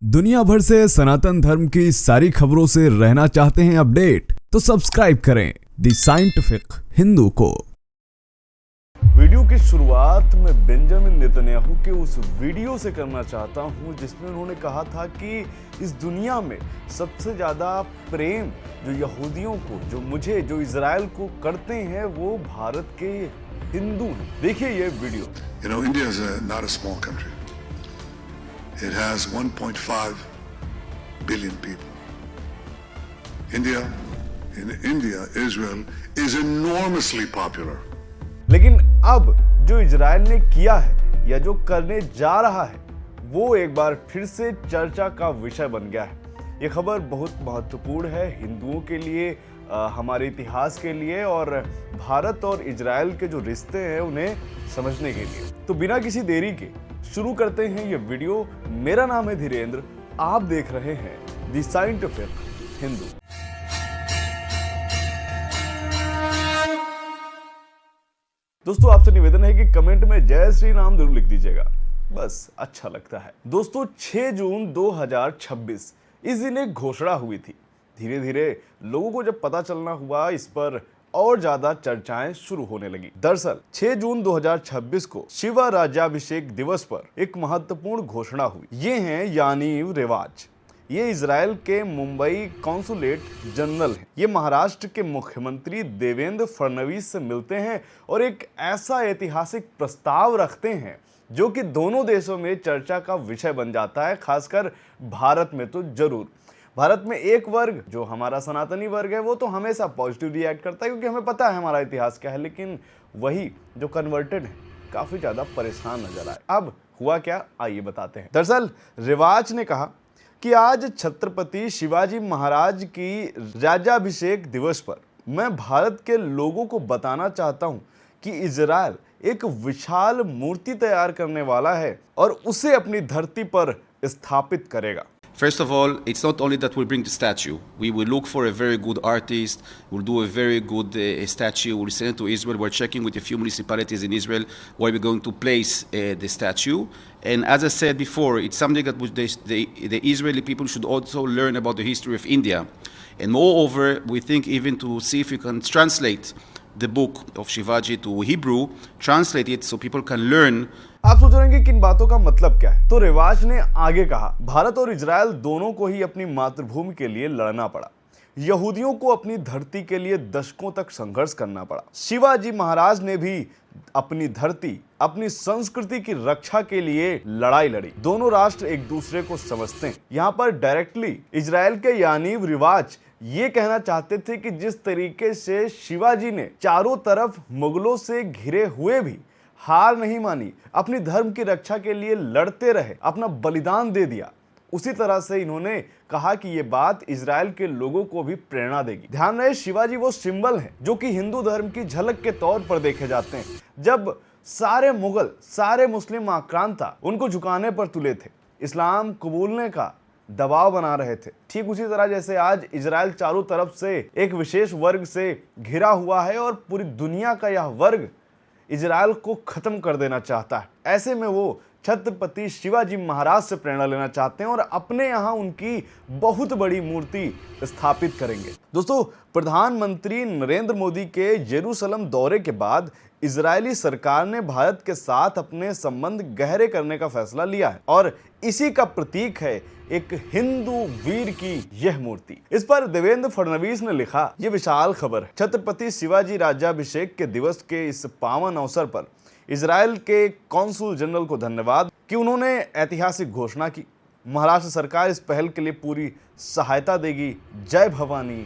दुनिया भर से सनातन धर्म की सारी खबरों से रहना चाहते हैं अपडेट, तो सब्सक्राइब करें द साइंटिफिक हिंदू को। वीडियो की शुरुआत मैं बेंजामिन नेतन्याहू के उस वीडियो से करना चाहता हूं जिसमें उन्होंने कहा था कि इस दुनिया में सबसे ज्यादा प्रेम जो यहूदियों को, जो इजराइल को करते हैं वो भारत के हिंदू हैं। देखिए ये video. India is not a small country. It has 1.5 billion people. India, Israel is enormously popular. लेकिन अब जो इजराइल ने किया है या जो करने जा रहा है वो एक बार फिर से चर्चा का विषय बन गया है। ये खबर बहुत महत्वपूर्ण है हिंदुओं के लिए, हमारे इतिहास के लिए और भारत और इजराइल के जो रिश्ते हैं उन्हें समझने के लिए। तो बिना किसी देरी के शुरू करते हैं ये वीडियो। मेरा नाम है धीरेन्द्र, आप देख रहे हैं द साइंटिफिक हिंदू। दोस्तों आपसे निवेदन है कि कमेंट में जय श्री राम जरूर लिख दीजिएगा, बस अच्छा लगता है। दोस्तों 6 जून 2026 इस दिन एक घोषणा हुई थी। धीरे धीरे लोगों को जब पता चलना हुआ इस पर और ज्यादा चर्चाएं शुरू होने लगी। दरअसल 6 जून 2026 को शिव राज्याभिषेक दिवस पर एक महत्वपूर्ण घोषणा हुई। ये हैं यानीव रिवाज। ये इजराइल के मुंबई कॉन्सुलेट जनरल हैं। ये महाराष्ट्र के मुख्यमंत्री देवेंद्र फडणवीस से मिलते हैं और एक ऐसा ऐतिहासिक प्रस्ताव रखते हैं जो कि दोनों देशों में चर्चा का विषय बन जाता है, खासकर भारत में तो जरूर। भारत में एक वर्ग जो हमारा सनातनी वर्ग है वो तो हमेशा पॉजिटिव रिएक्ट करता है क्योंकि हमें पता है हमारा इतिहास क्या है, लेकिन वही जो कन्वर्टेड है काफी ज्यादा परेशान नजर आए। अब हुआ क्या, आइए बताते हैं। दरअसल रिवाज ने कहा कि आज छत्रपति शिवाजी महाराज की राज्याभिषेक दिवस पर मैं भारत के लोगों को बताना चाहता हूं कि इजराइल एक विशाल मूर्ति तैयार करने वाला है और उसे अपनी धरती पर स्थापित करेगा। First of all, it's not only that we'll bring the statue. We will look for a very good artist. We'll do a very good statue. We'll send it to Israel. We're checking with a few municipalities in Israel where we're going to place the statue. And as I said before, it's something that the Israeli people should also learn about the history of India. And moreover, we think even to see if we can translate the book of Shivaji to Hebrew, translate it so people can learn. आप सोच रहे हैं कि इन बातों का मतलब क्या है, तो रिवाज ने आगे कहा भारत और इजराइल दोनों को ही अपनी मातृभूमि के लिए लड़ना पड़ा। यहूदियों को अपनी धरती के लिए दशकों तक संघर्ष करना पड़ा। शिवाजी महाराज ने भी अपनी धरती, अपनी संस्कृति की रक्षा के लिए लड़ाई लड़ी। दोनों राष्ट्र एक दूसरे को समझते हैं। यहाँ पर डायरेक्टली इजराइल के यानीव रिवाज ये कहना चाहते थे कि जिस तरीके से शिवाजी ने चारों तरफ मुगलों से घिरे हुए भी हार नहीं मानी, अपनी धर्म की रक्षा के लिए लड़ते रहे, अपना बलिदान दे दिया, उसी तरह से इन्होंने कहा कि ये बात इजराइल के लोगों को भी प्रेरणा देगी। ध्यान रहे शिवाजी वो सिंबल हैं जो कि हिंदू धर्म की झलक के तौर पर देखे जाते हैं। जब सारे मुगल, सारे मुस्लिम आक्रांता उनको झुकाने पर तुले थे, इस्लाम कबूलने का दबाव बना रहे थे, ठीक उसी तरह जैसे आज इजराइल चारों तरफ से एक विशेष वर्ग से घिरा हुआ है और पूरी दुनिया का यह वर्ग इजराइल को खत्म कर देना चाहता है। ऐसे में वो छत्रपति शिवाजी महाराज से प्रेरणा लेना चाहते हैं और अपने यहाँ उनकी बहुत बड़ी मूर्ति स्थापित करेंगे। दोस्तों प्रधानमंत्री नरेंद्र मोदी के यरूशलेम दौरे के बाद इजरायली सरकार ने भारत के साथ अपने संबंध गहरे करने का फैसला लिया है और इसी का प्रतीक है एक हिंदू वीर की यह मूर्ति। इस पर देवेंद्र फडणवीस ने लिखा, ये विशाल खबर है। छत्रपति शिवाजी राज्याभिषेक के दिवस के इस पावन अवसर पर इजराइल के कॉन्सुल जनरल को धन्यवाद कि उन्होंने ऐतिहासिक घोषणा की। महाराष्ट्र सरकार इस पहल के लिए पूरी सहायता देगी। जय भवानी,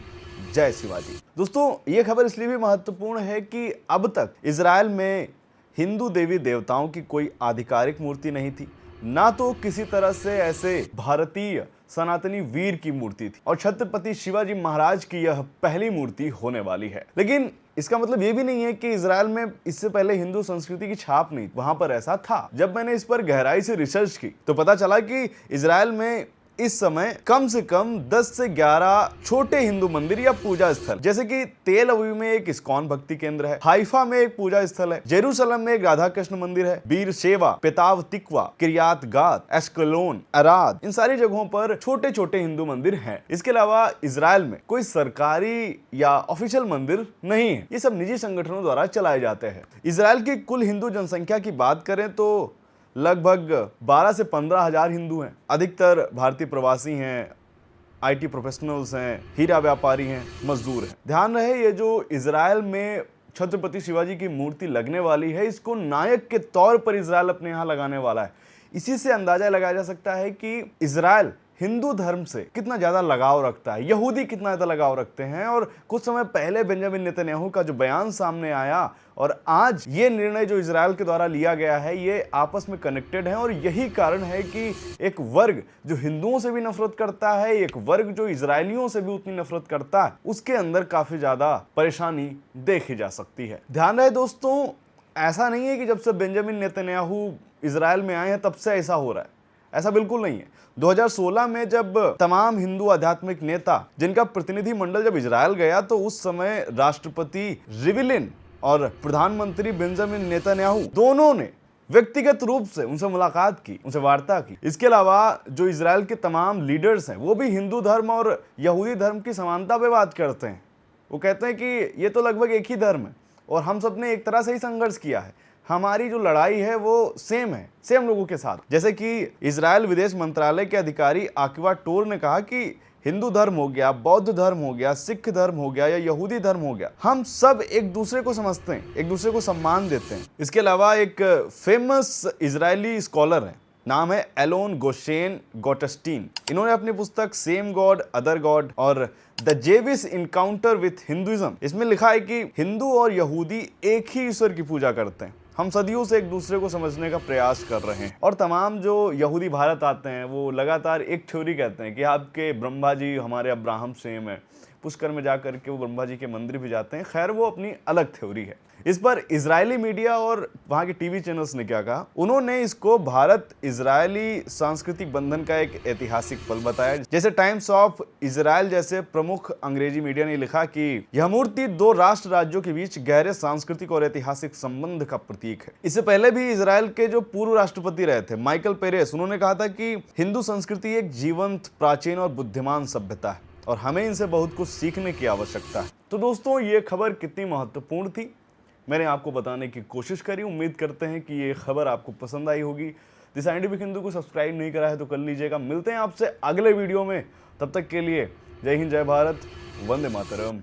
जय शिवाजी। दोस्तों ये खबर इसलिए भी महत्वपूर्ण है कि अब तक इजराइल में हिंदू देवी देवताओं की कोई आधिकारिक मूर्ति नहीं थी, ना तो किसी तरह से ऐसे भारतीय सनातनी वीर की मूर्ति थी और छत्रपति शिवाजी महाराज की यह पहली मूर्ति होने वाली है। लेकिन इसका मतलब ये भी नहीं है कि इजराइल में इससे पहले हिंदू संस्कृति की छाप नहीं, वहां पर ऐसा था। जब मैंने इस पर गहराई से रिसर्च की तो पता चला कि इजराइल में इस समय कम से कम 10 से 11 छोटे हिंदू मंदिर या पूजा स्थल, जैसे कि तेल अवीव में एक इस्कॉन भक्ति केंद्र है, हाइफा में एक पूजा स्थल है, जेरूशलम में एक राधा कृष्ण मंदिर है, बीर शेवा, पेताव तिकवा, किरियात गात, एस्कलोन, अराद, इन सारी जगहों पर छोटे छोटे हिंदू मंदिर हैं। इसके अलावा इजराइल में कोई सरकारी या ऑफिशियल मंदिर नहीं है, ये सब निजी संगठनों द्वारा चलाए जाते हैं। इजराइल की कुल हिंदू जनसंख्या की बात करें तो लगभग 12 से 15 हजार हिंदू हैं। अधिकतर भारतीय प्रवासी हैं, IT प्रोफेशनल्स हैं, हीरा व्यापारी हैं, मजदूर हैं। ध्यान रहे, ये जो इजराइल में छत्रपति शिवाजी की मूर्ति लगने वाली है, इसको नायक के तौर पर इजराइल अपने यहाँ लगाने वाला है। इसी से अंदाजा लगाया जा सकता है कि इजराइल हिंदू धर्म से कितना ज्यादा लगाव रखता है, यहूदी कितना ज्यादा लगाव रखते हैं। और कुछ समय पहले बेंजामिन नेतन्याहू का जो बयान सामने आया और आज ये निर्णय जो इजराइल के द्वारा लिया गया है, ये आपस में कनेक्टेड है। और यही कारण है कि एक वर्ग जो हिंदुओं से भी नफरत करता है, एक वर्ग जो इजरायलियों से भी उतनी नफरत करता है, उसके अंदर काफी ज्यादा परेशानी देखी जा सकती है। ध्यान रहे दोस्तों, ऐसा नहीं है कि जब से बेंजामिन नेतन्याहू इजराइल में आए हैं तब से ऐसा हो रहा है, ऐसा बिल्कुल नहीं है। 2016 में जब तमाम हिंदू आध्यात्मिक नेता जिनका प्रतिनिधि मंडल जब इजराइल गया, तो उस समय राष्ट्रपति रिविलिन और प्रधानमंत्री बेंजामिन नेतन्याहू दोनों ने व्यक्तिगत रूप से उनसे मुलाकात की, उनसे वार्ता की। इसके अलावा जो इजराइल के तमाम लीडर्स हैं, वो भी हिंदू धर्म और यहूदी धर्म की समानता पे बात करते हैं। वो कहते हैं कि ये तो लगभग एक ही धर्म है और हम सब ने एक तरह से ही संघर्ष किया है, हमारी जो लड़ाई है वो सेम है, सेम लोगों के साथ। जैसे कि इजराइल विदेश मंत्रालय के अधिकारी आकिवा टोर ने कहा कि हिंदू धर्म हो गया, बौद्ध धर्म हो गया, सिख धर्म हो गया या यहूदी धर्म हो गया, हम सब एक दूसरे को समझते हैं, एक दूसरे को सम्मान देते हैं। इसके अलावा एक फेमस इजरायली स्कॉलर है, नाम है एलोन गोशेन गोटस्टीन। इन्होंने अपनी पुस्तक सेम गॉड अदर गॉड और the Jewish encounter with Hinduism, इसमें लिखा है कि हिंदू और यहूदी एक ही ईश्वर की पूजा करते हैं, हम सदियों से एक दूसरे को समझने का प्रयास कर रहे हैं। और तमाम जो यहूदी भारत आते हैं वो लगातार एक थ्योरी कहते हैं कि आपके ब्रह्मा जी हमारे अब्राहम सेम है, पुष्कर में जाकर के वो ब्रह्मा जी के मंदिर भी जाते हैं। खैर, वो अपनी अलग थ्योरी है। इस पर इजरायली मीडिया और वहाँ के टीवी चैनल्स ने क्या कहा, उन्होंने इसको भारत इजरायली सांस्कृतिक बंधन का एक ऐतिहासिक पल बताया। जैसे टाइम्स ऑफ इजराइल जैसे प्रमुख अंग्रेजी मीडिया ने लिखा कि यह मूर्ति दो राष्ट्र राज्यों के बीच गहरे सांस्कृतिक और ऐतिहासिक संबंध का प्रतीक है। इससे पहले भी इजराइल के जो पूर्व राष्ट्रपति रहे थे माइकल पेरेस, उन्होंने कहा था कि हिंदू संस्कृति एक जीवंत, प्राचीन और बुद्धिमान सभ्यता है और हमें इनसे बहुत कुछ सीखने की आवश्यकता है। तो दोस्तों, ये खबर कितनी महत्वपूर्ण थी मैंने आपको बताने की कोशिश करी। उम्मीद करते हैं कि ये खबर आपको पसंद आई होगी। द साइंटिफिक हिंदू को सब्सक्राइब नहीं करा है तो कर लीजिएगा। मिलते हैं आपसे अगले वीडियो में, तब तक के लिए जय हिंद, जय भारत, वंदे मातरम।